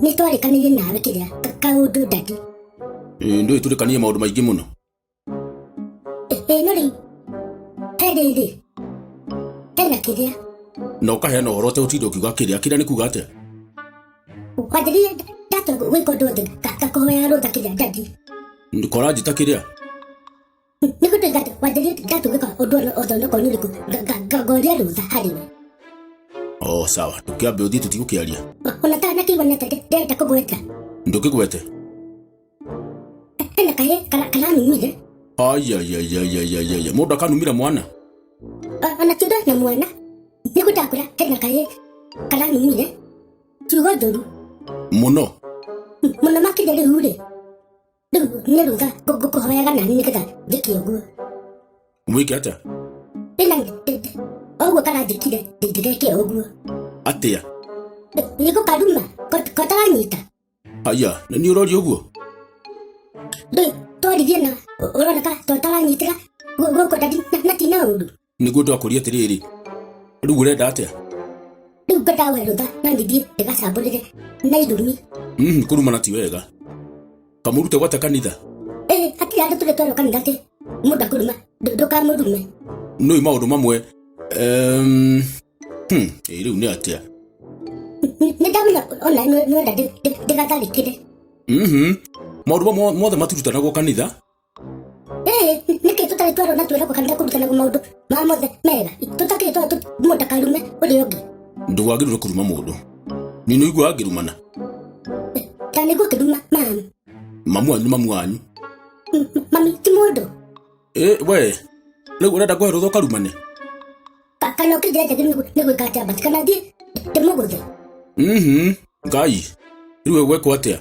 nitwarekanire nawe kiria kaundu ndati ndio turekanie maundu maingi muno no riu hediri hena kiria no kaheana uhoro te utindo kiuga kiria ni kuga atia wathiri ndatu gwiko ndothe kakoya rutha kiria ndati ndikora njita kiria nikutu ndatu wathiri ndatu gwiko undu othono konuriku gagoria rutha hariwe sawa tukiambe uthii tutigukiaria ona ta nakibonete ndenda kugweta ndukigwete hena kahe kala numire ai mundu akanumira mwana ona tudo na mwana nikutakura hena kahe kala numire tugo ndoru muno makire hure niruga gukuhoyaga nani niketha thikioguo mwike atia ina oguo karathikire ndigeke oguo atia niko karuma kotaranyita aya ni uroria uguo twaririe na uroneka totaranyitira guko ndati natina undu niguo ndakũria atiriri riu urenda atia riu ngwendawe rutha na ngithie ndigacambũrĩre na ithumi kurumana ti wega kamurute gwate kanitha hatiri andũ tũrĩ twarwo kanitha atĩ mũndũ akũruma ndũkamũrume nĩũĩ maũndũ mamwe rĩu nĩ atia nĩndamenya ona nĩwenda ndĩgatharĩkĩre maũndũ mothe maturutanagwo kanitha nĩkĩ tũtarĩ twarwo na twĩragwo kanitha kũrutanagwo maũndũ ma mothe mega tũtakĩrĩ twarwo mũndũ akarume ũrĩa ũngĩ ndũgagĩrĩirwo kũruma mũndũ nĩ nĩũigua angĩrumana ta nĩguo kĩruma mamu wanyu mami ti mũndũ we rĩu ũrenda kũhe rũtha ũkarumane kana ũkĩnjĩra njagĩrĩirwo nĩ gwĩka atĩa bati kana thiĩ ndĩmũgũthe ngai rĩu egwekwo atĩa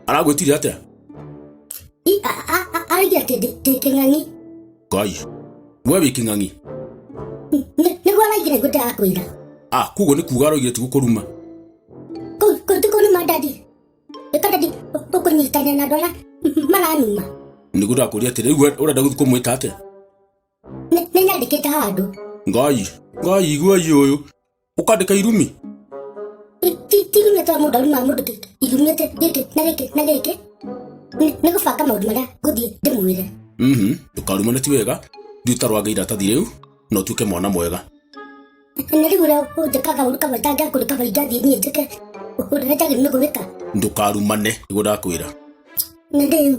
aragwĩtire atĩa araigire atĩ ndĩ kĩng'ang'i ngai we wĩ kĩng'ang'i nĩguo araigire nĩguo ndĩrakwĩra kuguo nĩ kuga aroigire ti gũkũruma kũu ti kũruma ndadi ĩkandadi ũkũnyitania na andũ arĩa maranuma nĩguo ndakũria atĩ rĩu ũrenda gũthiĩ kũmwĩka atĩa nĩnyandĩkĩte handũ ngai igua ũyũ ũkandĩka irumi ti irumi twa mũndũ aruma mũndũ irumĩte gĩkĩ na gĩkĩ nĩ gũbanga maũndũ marĩa ngũthiĩ ndĩmwĩre ndũkarumane ti wega thiĩ ũtarwange iratathi rĩu na ũtuĩke mwana mwega nĩ rĩu ũrĩa ũnjĩkaga ũru kaba itangĩakũrĩ kaba ingathiĩ niĩ njĩke ũrĩa njagĩrĩirwo nĩ gwĩka ndũkarumane nĩguo ndakwĩra nĩ rĩu